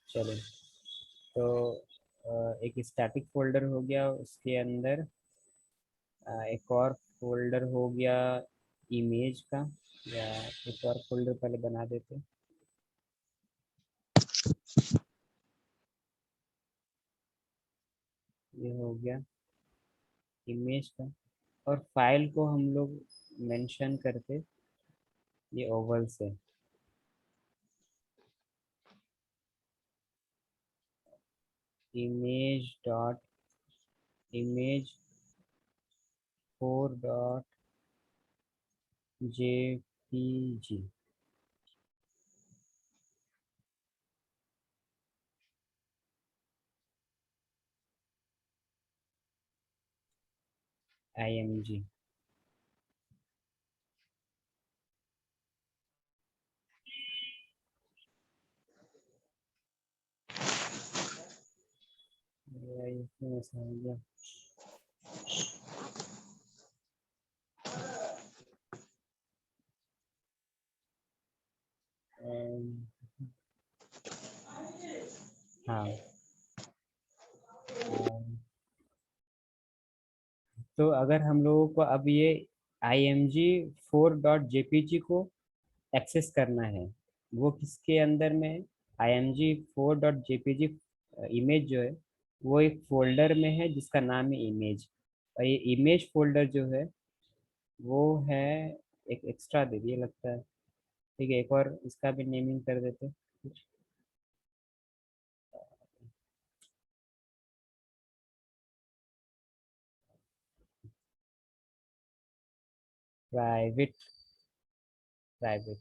चलो, तो एक स्टैटिक फोल्डर हो गया, उसके अंदर एक और फोल्डर हो गया इमेज का, या एक और फोल्डर पहले बना देते। ये हो गया इमेज का, और फाइल को हम लोग मेंशन करते ये ओवल से। Image dot image 4.jpg। img। इसमें समझ गया। हाँ, तो अगर हम लोगों को अब ये img4.jpg को एक्सेस करना है, वो किसके अंदर में है? img4.jpg इमेज जो है वो एक फोल्डर में है जिसका नाम है इमेज। और ये इमेज फोल्डर जो है वो है, एक एक्स्ट्रा दे दिए लगता है। ठीक है, एक और इसका भी नेमिंग कर देते कुछ। प्राइवेट प्राइवेट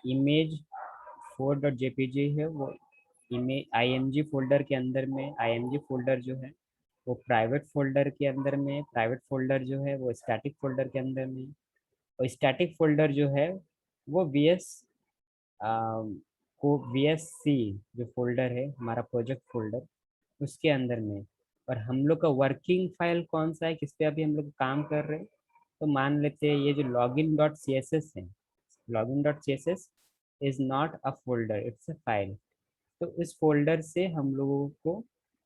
इमेज 4.jpg है वो। इमेज img फोल्डर के अंदर में, img फोल्डर जो है वो प्राइवेट फोल्डर के अंदर में, प्राइवेट फोल्डर जो है वो स्टैटिक फोल्डर के अंदर में, और स्टैटिक फोल्डर जो है वो को VSC जो फोल्डर है हमारा प्रोजेक्ट फोल्डर, उसके अंदर में। और हम लोग का वर्किंग फाइल कौन सा है, किस पे अभी हम लोग काम कर रहे हैं? तो मान लेते हैं ये जो login dot C S S है, login dot C S S is not a folder, it's a file. तो इस फोल्डर से हम लोगों को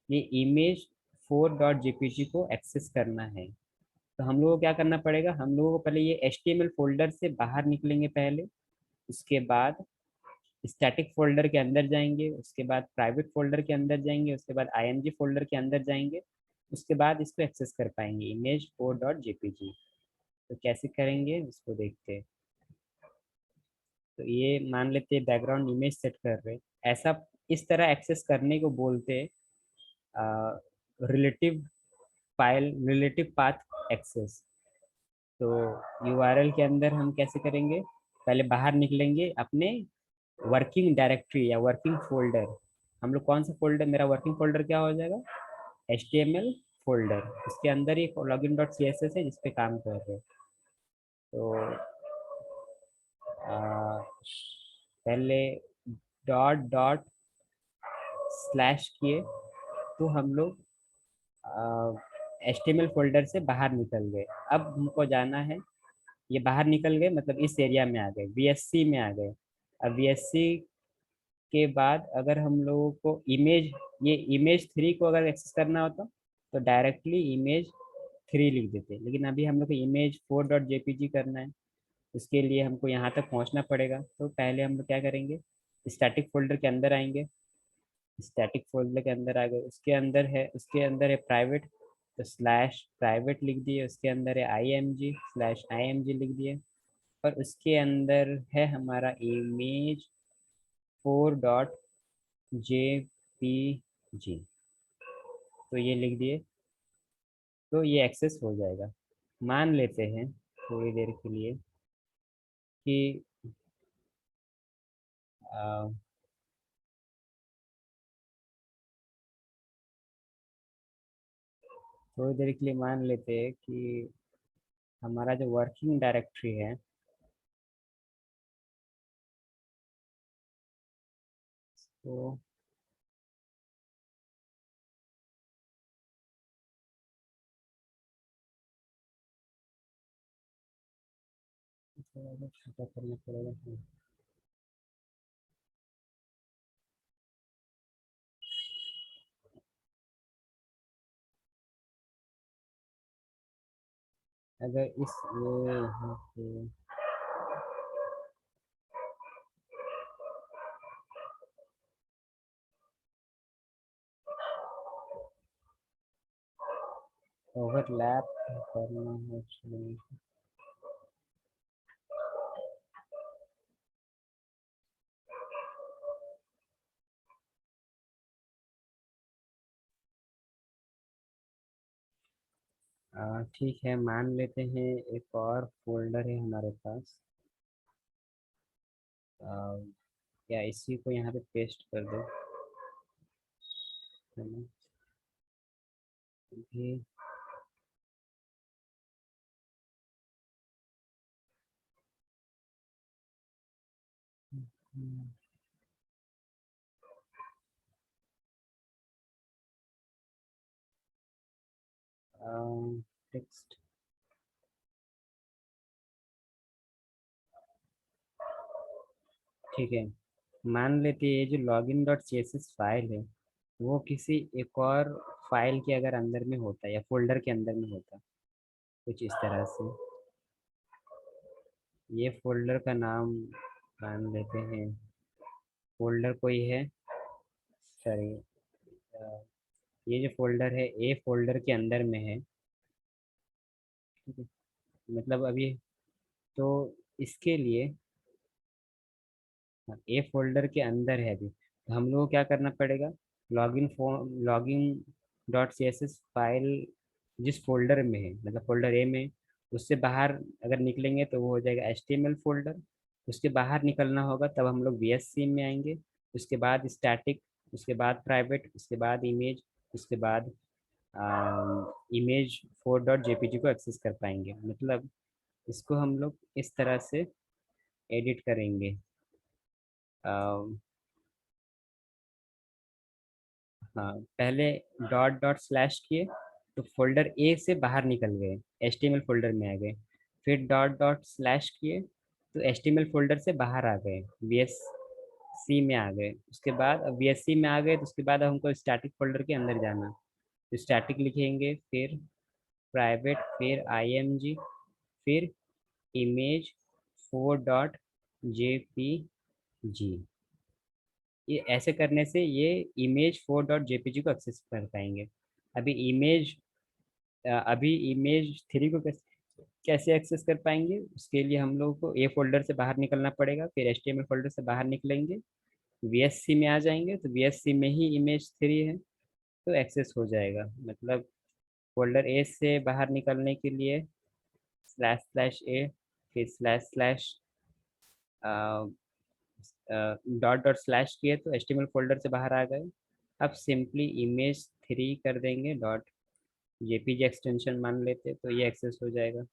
ये इमेज 4.jpg को एक्सेस करना है। तो हम लोगों को क्या करना पड़ेगा, हम लोगों को पहले ये HTML फोल्डर से बाहर निकलेंगे पहले, उसके बाद स्टैटिक फोल्डर के अंदर जाएंगे, उसके बाद प्राइवेट फोल्डर के अंदर जाएंगे, उसके बाद img फोल्डर के अंदर जाएंगे, उसके बाद इसको एक्सेस कर पाएंगे इमेज 4.jpg। तो कैसे करेंगे उसको देखते हैं। तो ये मान लेते हैं बैकग्राउंड इमेज सेट कर रहे हैं, ऐसा इस तरह एक्सेस करने को बोलते हैं relative file relative path access. तो यूआरएल के अंदर हम कैसे करेंगे, पहले बाहर निकलेंगे अपने वर्किंग डायरेक्टरी या वर्किंग फोल्डर। हम लोग कौन सा फोल्डर, मेरा वर्किंग फोल्डर क्या हो जाएगा, HTML फोल्डर, उसके अंदर ही login dot C S S है जिस पे काम कर रहे हैं। तो पहले डॉट डॉट स्लैश किए तो हम लोग HTML फोल्डर से बाहर निकल गए। अब हमको जाना है, ये बाहर निकल गए मतलब इस एरिया में आ गए, VSC में आ गए। अब VSC के बाद अगर हम लोगों को ये इमेज 3 को अगर एक्सेस करना होता तो डायरेक्टली इमेज 3 लिख देते, लेकिन अभी हम लोग को image4.jpg करना है। उसके लिए हमको यहाँ तक पहुँचना पड़ेगा। तो पहले हम लोग क्या करेंगे, स्टैटिक फोल्डर के अंदर आएंगे, स्टैटिक फोल्डर के अंदर आ गए, उसके अंदर है प्राइवेट, तो स्लैश प्राइवेट लिख दिए, उसके अंदर है img/img लिख दिए, और उसके अंदर है हमारा image4.jpg, तो ये लिख दिए। तो ये एक्सेस हो जाएगा। मान लेते हैं थोड़ी देर के लिए कि आ, थोड़ी देर के लिए मान लेते हैं कि हमारा जो वर्किंग डायरेक्टरी है तो थोड़ा छोटा करना पड़ेगा। अगर इस ये यहाँ पे ओवरलैप करना है एक्चुअली। ठीक है, मान लेते हैं एक और फोल्डर है हमारे पास। आ, या इसी को यहाँ पे पेस्ट कर दो, है ना? ये टेक्स्ट, ठीक है। मान लेते हैं ये जो login dot C S S file है वो किसी एक और फाइल के अगर अंदर में होता है या फोल्डर के अंदर में होता, कुछ इस तरह से। ये फोल्डर का नाम मान लेते हैं, फोल्डर कोई है, सॉरी, ये जो फोल्डर है ए फोल्डर के अंदर में है, ठीक है। मतलब अभी तो इसके लिए ए फोल्डर के अंदर है अभी, तो हम लोग को क्या करना पड़ेगा, login form login dot C S S file जिस फोल्डर में है, मतलब फोल्डर ए में, उससे बाहर अगर निकलेंगे तो वो हो जाएगा H T M L folder. उसके बाहर निकलना होगा तब हम लोग वी एस सी में आएंगे, उसके बाद स्टैटिक, उसके बाद प्राइवेट, उसके बाद इमेज, उसके बाद इमेज 4.jpg को एक्सेस कर पाएंगे। मतलब इसको हम लोग इस तरह से एडिट करेंगे। अम, हाँ, पहले डॉट डॉट स्लैश किए तो फोल्डर ए से बाहर निकल गए, एचटीएमएल फोल्डर में आ गए। फिर डॉट डॉट स्लैश किए तो एचटीएमएल फोल्डर से बाहर आ गए, वीएस सी में आ गए। उसके बाद अब वीएस सी में आ गए तो उसके बाद हमको स्टैटिक फोल्डर के अंदर जाना, तो स्टैटिक लिखेंगे, फिर प्राइवेट, फिर img, फिर इमेज 4.jpg। ये ऐसे करने से ये इमेज 4.jpg को एक्सेस कर पाएंगे। अभी इमेज अभी इमेज 3 को कैसे कैसे एक्सेस कर पाएंगे, उसके लिए हम लोगों को ए फोल्डर से बाहर निकलना पड़ेगा, फिर एच फोल्डर से बाहर निकलेंगे, वीएससी में आ जाएंगे, तो वीएससी में ही इमेज 3 है, तो एक्सेस हो जाएगा। मतलब फोल्डर ए से बाहर निकलने के लिए स्लैश स्लैश ए, फिर slash slash dot dot slash किए तो एचटीएमएल फोल्डर से बाहर आ गए। अब सिंपली इमेज 3 कर देंगे, डॉट जेपीजी एक्सटेंशन मान लेते, तो ये एक्सेस हो जाएगा।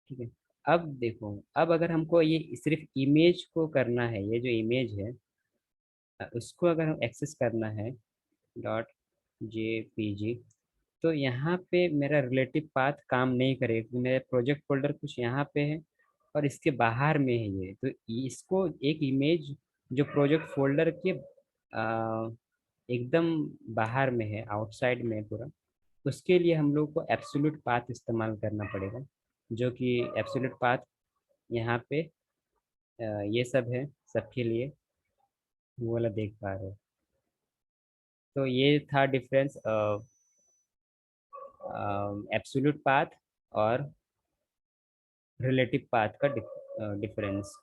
ठीक है। अब देखो, अब अगर हमको ये सिर्फ इमेज को करना है, ये जो इमेज है उसको अगर हम एक्सेस करना है, डॉट जेपीजी, तो यहाँ पे मेरा रिलेटिव पाथ काम नहीं करेगा क्योंकि मेरा प्रोजेक्ट फोल्डर कुछ यहाँ पे है और इसके बाहर में है ये, तो इसको एक इमेज जो प्रोजेक्ट फोल्डर के एकदम बाहर में है, आउटसाइड में है पूरा, उसके लिए हम लोग को एब्सोल्यूट पाथ इस्तेमाल करना पड़ेगा, जो कि एब्सोल्यूट पाथ यहाँ पे ये सब है, सबके लिए वो वाला देख पा रहे हो। तो ये था डिफरेंस एब्सोल्यूट पाथ और रिलेटिव पाथ का डिफरेंस।